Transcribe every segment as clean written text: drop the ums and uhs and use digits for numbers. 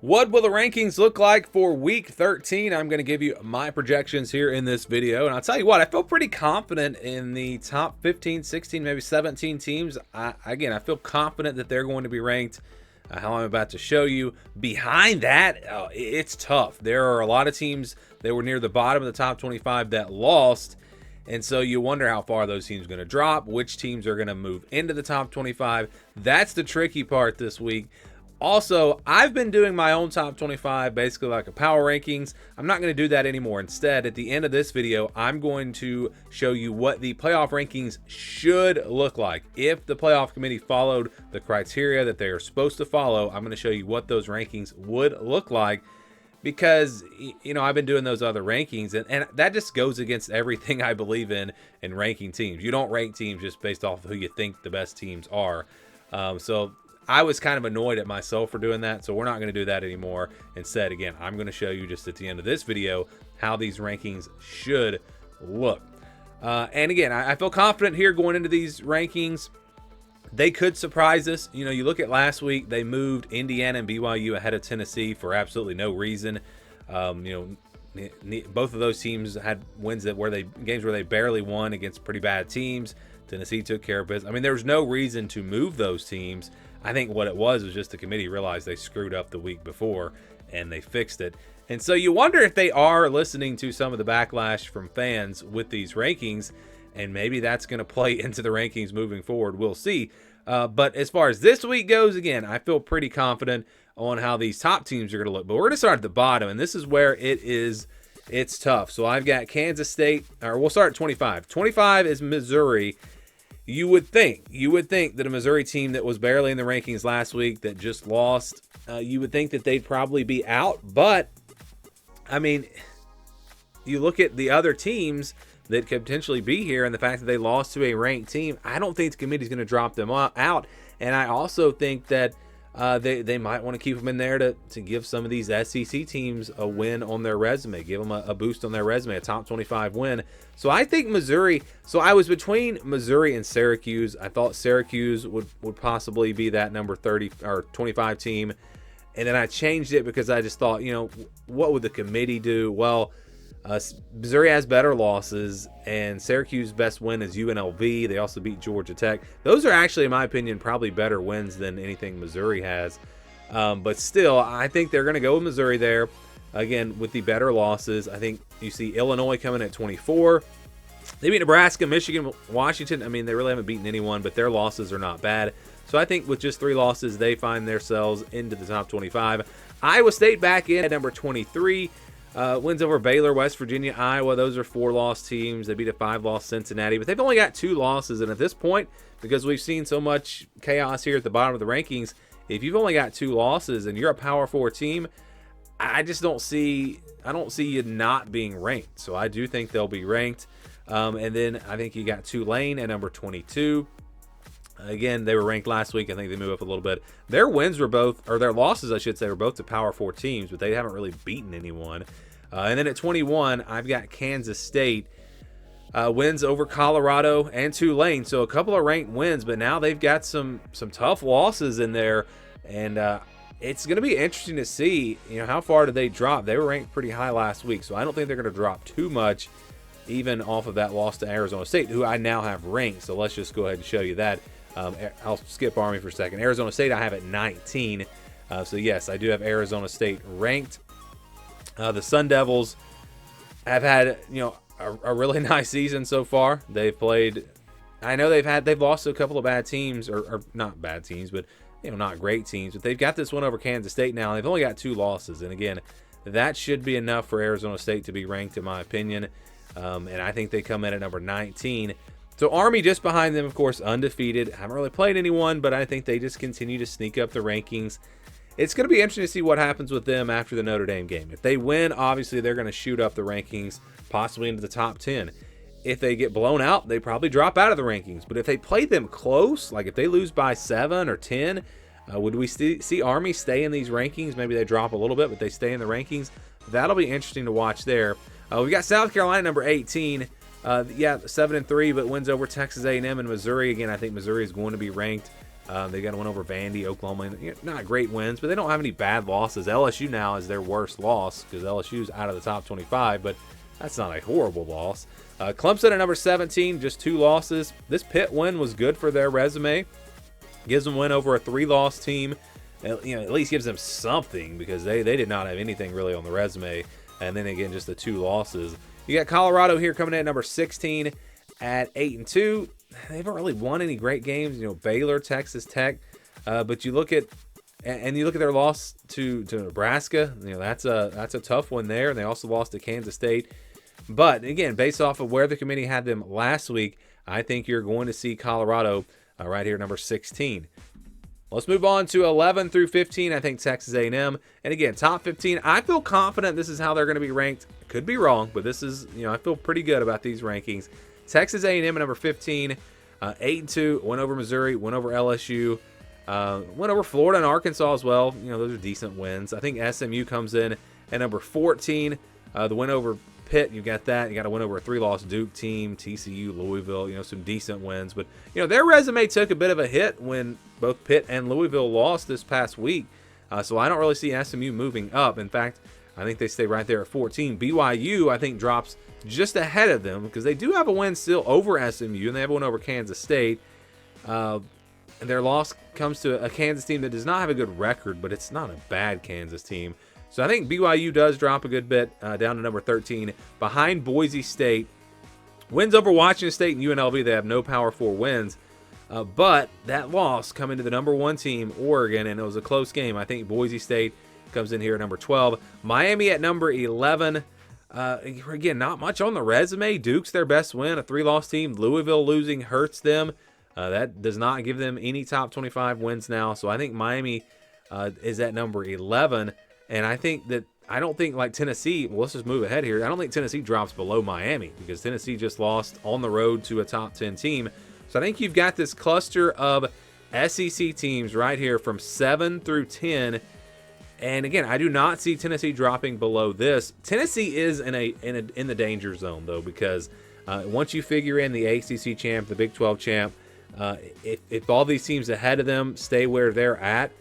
What will the rankings look like for week 13? I'm going to give you my projections here in this video. And I'll tell you what, I feel pretty confident in the top 15, 16, maybe 17 teams. I feel confident that they're going to be ranked how I'm about to show you. Behind that, it's tough. There are a lot of teams that were near the bottom of the top 25 that lost. And so you wonder how far those teams are going to drop, which teams are going to move into the top 25. That's the tricky part this week. Also, I've been doing my own top 25, basically like a power rankings. I'm not going to do that anymore. Instead, at the end of this video, I'm going to show you what the playoff rankings should look like. If the playoff committee followed the criteria that they are supposed to follow, I'm going to show you what those rankings would look like. Because, you know, I've been doing those other rankings, and that just goes against everything I believe in ranking teams. You don't rank teams just based off of who you think the best teams are. So I was kind of annoyed at myself for doing that, so we're not going to do that anymore. Instead, again, I'm going to show you just at the end of this video how these rankings should look. And again, I feel confident here going into these rankings. They could surprise us. You know, you look at last week, they moved Indiana and BYU ahead of Tennessee for absolutely no reason. You know, both of those teams had wins games where they barely won against pretty bad teams. Tennessee took care of business. I mean, there was no reason to move those teams. I think what it was just the committee realized they screwed up the week before and they fixed it. And so you wonder if they are listening to some of the backlash from fans with these rankings, and maybe that's going to play into the rankings moving forward. We'll see. But as far as this week goes, again, I feel pretty confident on how these top teams are going to look. But we're going to start at the bottom, and this is where it's tough. So I've got Kansas State, or we'll start at 25. 25 is Missouri. You would think that a Missouri team that was barely in the rankings last week, that just lost, you would think that they'd probably be out. But, I mean, you look at the other teams that could potentially be here, and the fact that they lost to a ranked team, I don't think the committee's going to drop them out. And I also think that they might want to keep them in there to give some of these SEC teams a win on their resume, give them a boost on their resume, a top 25 win. So I think Missouri, so I was between Missouri and Syracuse. I thought Syracuse would possibly be that number 30 or 25 team. And then I changed it because I just thought, you know, what would the committee do? Well, Missouri has better losses, and Syracuse's best win is UNLV. They also beat Georgia Tech. Those are actually, in my opinion, probably better wins than anything Missouri has. But still, I think they're going to go with Missouri there. Again, with the better losses, I think you see Illinois coming at 24. They beat Nebraska, Michigan, Washington. I mean, they really haven't beaten anyone, but their losses are not bad. So I think with just 3 losses, they find themselves into the top 25. Iowa State back in at number 23. Wins over Baylor, West Virginia, Iowa. Those are 4-loss teams. They beat a 5-loss Cincinnati, but they've only got 2 losses. And at this point, because we've seen so much chaos here at the bottom of the rankings, if you've only got 2 losses and you're a Power 4 team, I don't see you not being ranked. So I do think they'll be ranked. And then I think you got Tulane at number 22. Again, they were ranked last week. I think they moved up a little bit. Their wins were both, or their losses, I should say, were both to Power 4 teams, but they haven't really beaten anyone. And then at 21, I've got Kansas State. Wins over Colorado and Tulane. So a couple of ranked wins, but now they've got some tough losses in there. And it's going to be interesting to see, you know, how far did they drop? They were ranked pretty high last week, so I don't think they're going to drop too much, even off of that loss to Arizona State, who I now have ranked. So let's just go ahead and show you that. I'll skip Army for a second. Arizona State I have at 19. So yes, I do have Arizona State ranked. The Sun Devils have had, you know, a really nice season so far. They've played, I know they've lost to a couple of bad teams, or not bad teams, but, you know, not great teams. But they've got this one over Kansas State now. They've only got 2 losses, and again, that should be enough for Arizona State to be ranked, in my opinion. And I think they come in at number 19. So Army just behind them, of course, undefeated. Haven't really played anyone, but I think they just continue to sneak up the rankings. It's going to be interesting to see what happens with them after the Notre Dame game. If they win, obviously they're going to shoot up the rankings, possibly into the top 10. If they get blown out, they probably drop out of the rankings. But if they play them close, like if they lose by 7 or 10, would we see Army stay in these rankings? Maybe they drop a little bit, but they stay in the rankings. That'll be interesting to watch there. We've got South Carolina, number 18. 7-3, but wins over Texas A&M and Missouri. Again, I think Missouri is going to be ranked. They got a win over Vandy, Oklahoma. Not great wins, but they don't have any bad losses. LSU now is their worst loss because LSU's out of the top 25, but that's not a horrible loss. Clemson at number 17, just 2 losses. This Pitt win was good for their resume. Gives them a win over a 3-loss team. At least gives them something because they did not have anything really on the resume. And then again, just the 2 losses. You got Colorado here coming in at number 16 at 8-2. They haven't really won any great games. Baylor, Texas Tech. But you look at their loss to Nebraska. That's a tough one there. And they also lost to Kansas State. But again, based off of where the committee had them last week, I think you're going to see Colorado right here, number 16. Let's move on to 11 through 15. I think Texas A&M. And again, top 15. I feel confident this is how they're going to be ranked. Could be wrong, but this is, I feel pretty good about these rankings. Texas A&M at number 15, 8-2, went over Missouri, went over LSU, went over Florida and Arkansas as well. Those are decent wins. I think SMU comes in at number 14. The win over Pitt, you got that. You got to win over a 3-loss Duke team, TCU, Louisville, some decent wins. But, their resume took a bit of a hit when both Pitt and Louisville lost this past week. So I don't really see SMU moving up. In fact, I think they stay right there at 14. BYU, I think, drops just ahead of them because they do have a win still over SMU, and they have a win over Kansas State. And their loss comes to a Kansas team that does not have a good record, but it's not a bad Kansas team. So I think BYU does drop a good bit down to number 13 behind Boise State. Wins over Washington State and UNLV. They have no Power 4 wins. But that loss coming to the number 1 team, Oregon, and it was a close game. I think Boise State comes in here at number 12. Miami at number 11. Again, not much on the resume. Duke's their best win, a 3-loss team. Louisville losing hurts them. That does not give them any top 25 wins now. So I think Miami is at number 11. And I don't think like Tennessee, well, let's just move ahead here. I don't think Tennessee drops below Miami because Tennessee just lost on the road to a top 10 team. So I think you've got this cluster of SEC teams right here from 7 through 10. And again, I do not see Tennessee dropping below this. Tennessee is in the danger zone though, because once you figure in the ACC champ, the Big 12 champ, if all these teams ahead of them stay where they're at,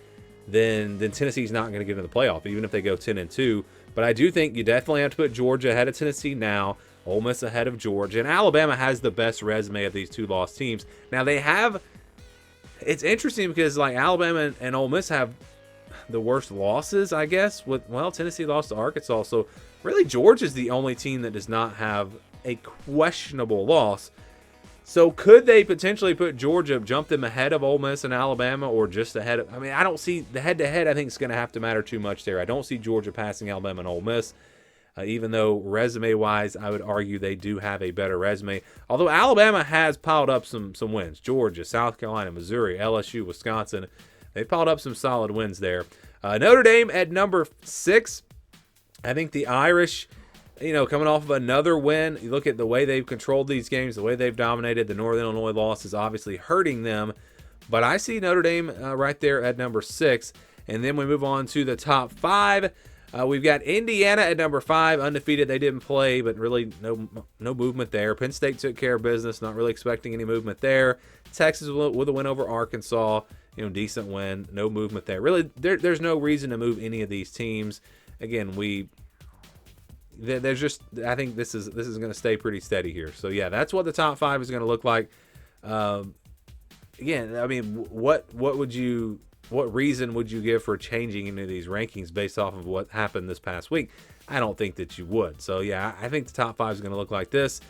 then Tennessee's not going to get into the playoff, even if they go 10-2. But I do think you definitely have to put Georgia ahead of Tennessee now, Ole Miss ahead of Georgia, and Alabama has the best resume of these 2-loss teams. Now it's interesting because like Alabama and Ole Miss have the worst losses, I guess. Tennessee lost to Arkansas, so really Georgia's the only team that does not have a questionable loss. So could they potentially put Georgia, jump them ahead of Ole Miss and Alabama, or just ahead of? I don't see the head-to-head. I think it's going to have to matter too much there. I don't see Georgia passing Alabama and Ole Miss, even though resume-wise, I would argue they do have a better resume. Although Alabama has piled up some wins. Georgia, South Carolina, Missouri, LSU, Wisconsin. They piled up some solid wins there. Notre Dame at number 6. I think the Irish, coming off of another win, you look at the way they've controlled these games, the way they've dominated. The Northern Illinois loss is obviously hurting them. But I see Notre Dame right there at number 6. And then we move on to the top 5. We've got Indiana at number 5, undefeated. They didn't play, but really no movement there. Penn State took care of business, not really expecting any movement there. Texas with a win over Arkansas, decent win, no movement there. Really, there's no reason to move any of these teams. Again, there's just, I think this is going to stay pretty steady here. So yeah, that's what the top 5 is going to look like. Again, what reason would you give for changing into these rankings based off of what happened this past week? I don't think that you would. So yeah, I think the top 5 is going to look like this.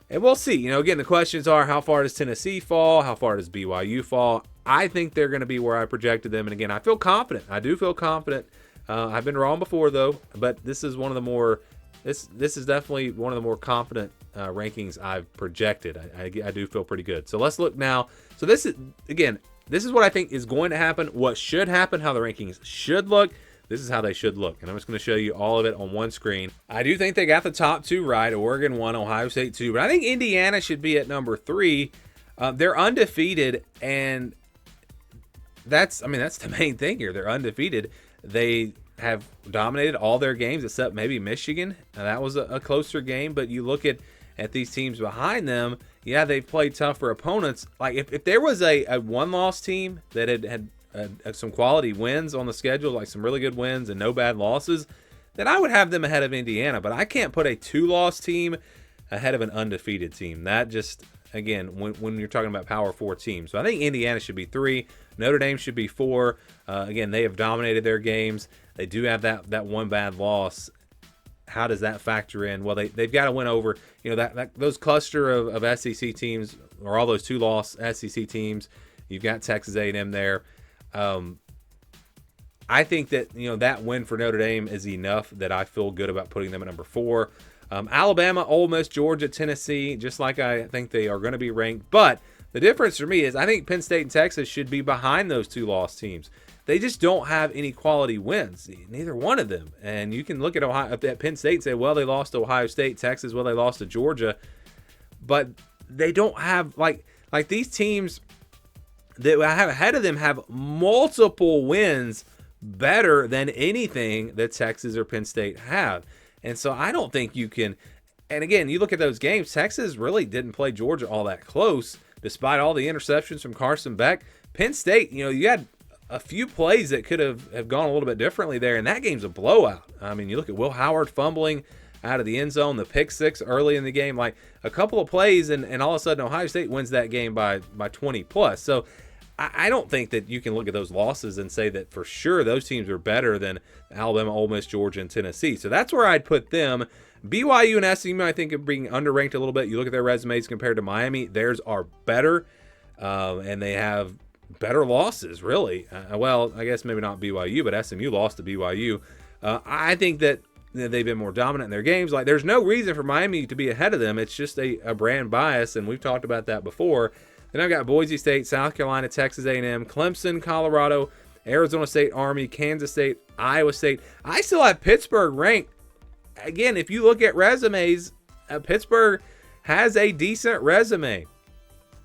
And we'll see. Again, the questions are, how far does Tennessee fall? How far does BYU fall? I think they're going to be where I projected them. And again, I feel confident. I do feel confident. I've been wrong before though, but this is one of the more, this is definitely one of the more confident rankings I've projected. I do feel pretty good. So let's look now. So this is what I think is going to happen, what should happen, how the rankings should look. This is how they should look, and I'm just going to show you all of it on one screen. I do think they got the top 2 right, Oregon 1, Ohio State 2, but I think Indiana should be at number 3. They're undefeated, and that's the main thing here. They're undefeated. They have dominated all their games except maybe Michigan. That was a closer game, but you look at at these teams behind them, yeah, they've played tougher opponents. Like if there was a one-loss team that had some quality wins on the schedule, like some really good wins and no bad losses, then I would have them ahead of Indiana. But I can't put a 2-loss team ahead of an undefeated team. That just, again, when you're talking about Power 4 teams. So I think Indiana should be 3. Notre Dame should be 4. Again, they have dominated their games. They do have that one bad loss. How does that factor in? Well, they've got to win over, those cluster of SEC teams, or all those 2-loss SEC teams. You've got Texas A&M there. I think that, that win for Notre Dame is enough that I feel good about putting them at number 4. Alabama, Ole Miss, Georgia, Tennessee, just like I think they are going to be ranked. But the difference for me is I think Penn State and Texas should be behind those 2-loss teams. They just don't have any quality wins, neither one of them. And you can look at Penn State and say, well, they lost to Ohio State. Texas, well, they lost to Georgia. But they don't have, like these teams that I have ahead of them have multiple wins better than anything that Texas or Penn State have. And so I don't think you can. And again, you look at those games, Texas really didn't play Georgia all that close, despite all the interceptions from Carson Beck. Penn State, you had a few plays that could have gone a little bit differently there, and that game's a blowout. I mean, you look at Will Howard fumbling out of the end zone, the pick 6 early in the game, like a couple of plays, and all of a sudden Ohio State wins that game by 20 plus. So I don't think that you can look at those losses and say that for sure those teams are better than Alabama, Ole Miss, Georgia, and Tennessee. So that's where I'd put them. BYU and SMU, I think, are being underranked a little bit. You look at their resumes compared to Miami, theirs are better, and they have better losses, really. Well, I guess maybe not BYU, but SMU lost to BYU. I think that they've been more dominant in their games. Like, there's no reason for Miami to be ahead of them. It's just a brand bias, and we've talked about that before. Then I've got Boise State, South Carolina, Texas A&M, Clemson, Colorado, Arizona State, Army, Kansas State, Iowa State. I still have Pittsburgh ranked. Again, if you look at resumes, Pittsburgh has a decent resume.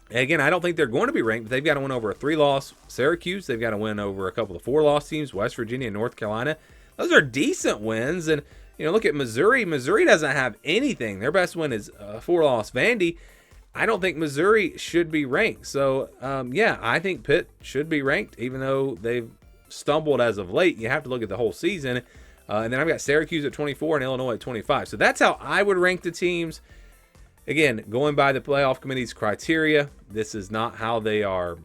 Again, I don't think they're going to be ranked, but they've got to win over a 3-loss Syracuse. They've got to win over a couple of 4-loss teams, West Virginia and North Carolina. Those are decent wins. And, look at Missouri. Missouri doesn't have anything. Their best win is 4-loss Vandy. I don't think Missouri should be ranked. So, yeah, I think Pitt should be ranked, even though they've stumbled as of late. You have to look at the whole season. And then I've got Syracuse at 24 and Illinois at 25. So that's how I would rank the teams. Again, going by the playoff committee's criteria, this is not how they are.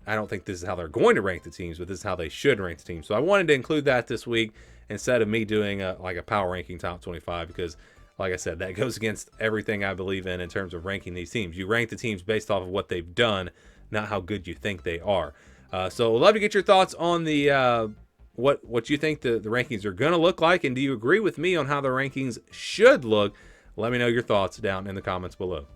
I don't think this is how they're going to rank the teams, but this is how they should rank the teams. So I wanted to include that this week instead of me doing a power ranking top 25 because, like I said, that goes against everything I believe in terms of ranking these teams. You rank the teams based off of what they've done, not how good you think they are. So I'd love to get your thoughts on the what you think the rankings are going to look like, and do you agree with me on how the rankings should look? Let me know your thoughts down in the comments below.